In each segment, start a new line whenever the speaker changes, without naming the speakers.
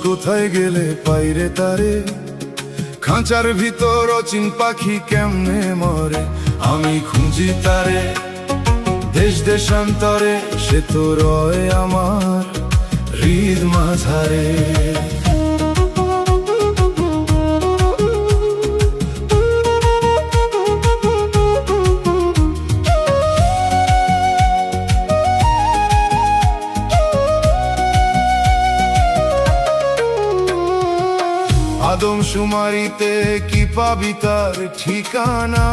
কোথায় গেলে পাইরে তারে, খাঁচার ভিতর অচিন পাখি কেমনে মরে, আমি খুঁজি তারে দেশ দেশান্তরে, সে তো রয় আমার হৃদ মাঝারে। আদমশুমারিতে কি পাবি তার ঠিকানা,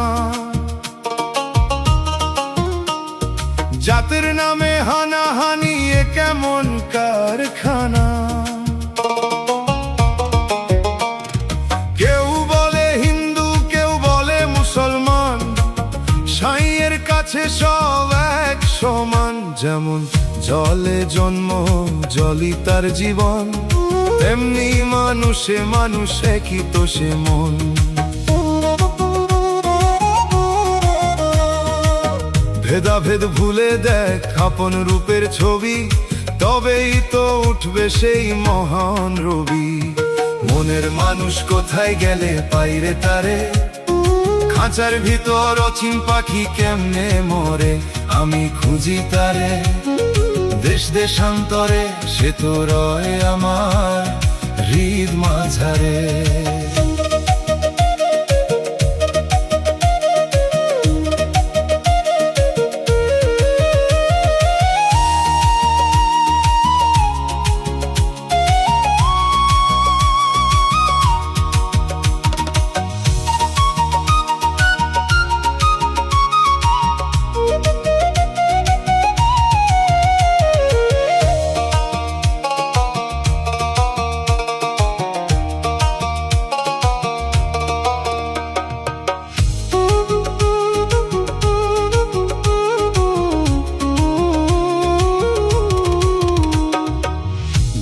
জাতের নামে হানাহানি এ কেমন কারখানা। কেউ বলে হিন্দু কেউ বলে মুসলমান, সাইয়ের কাছে সব এক সমান। যেমন জলে জন্ম জলই তার জীবন, তেমনি মানুষে মানুষে কি তো সে মন। ভেদাভেদ ভুলে দেখ আপন রূপের ছবি, তবেই তো উঠবে সেই মহান রবি। মনের মানুষ কোথায় গেলে পাইরে তারে, খাঁচার ভিতর অচিন পাখি কেমনে মরে, আমি খুঁজি তারে দেশ দেশান্তরে, সে তো রয় আমার হৃদ মাঝারে।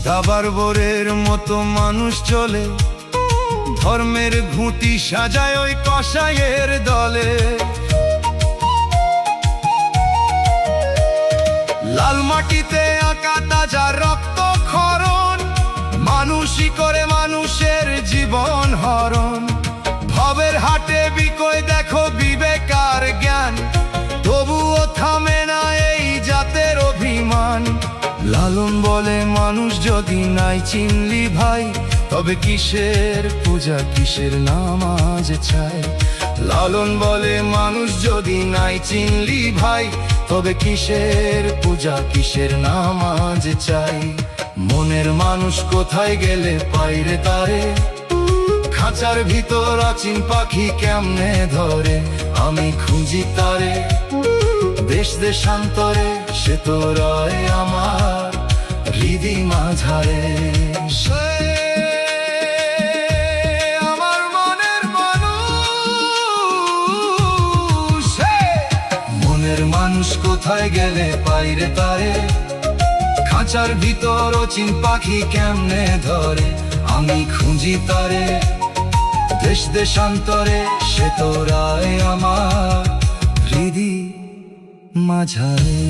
দাবার বোরের মতো মানুষ চলে, ধর্মের ঘুঁটি সাজায় ওই কসাইয়ের দলে। লাল মাটিতে আঁকা তাজা রক্ত ক্ষরণ, মানুষই করে মানুষের জীবন হরণ। ভবের হাটে বিকয় দেখো বিবেক আর জ্ঞান, তবুও থামে না এই জাতের অভিমান। লালন বলে মানুষ যদি নাই চিনলি ভাই, তবে কিসের পূজা কিসের নামাজ চাই। লালন বলে মানুষ যদি নাই চিনলি ভাই, তবে কিসের পূজা কিসের নামাজ চাই। মনের মানুষ কোথায় গেলে পাইরে তারে, খাঁচার ভিতর অচিন পাখি কেমনে ধরে, আমি খুঁজি তারে দেশ দেশান্তরে, সে তো রয় আমার হৃদি মাঝারে। আমার মনের মানুষ, মনের মানুষ কোথায় গেলে পাইরে তারে, খাঁচার ভিতর অচিন পাখি কেমনে ধরে, আমি খুঁজি তারে দেশ দেশান্তরে, সে তো রয় আমার হৃদি মাঝারে।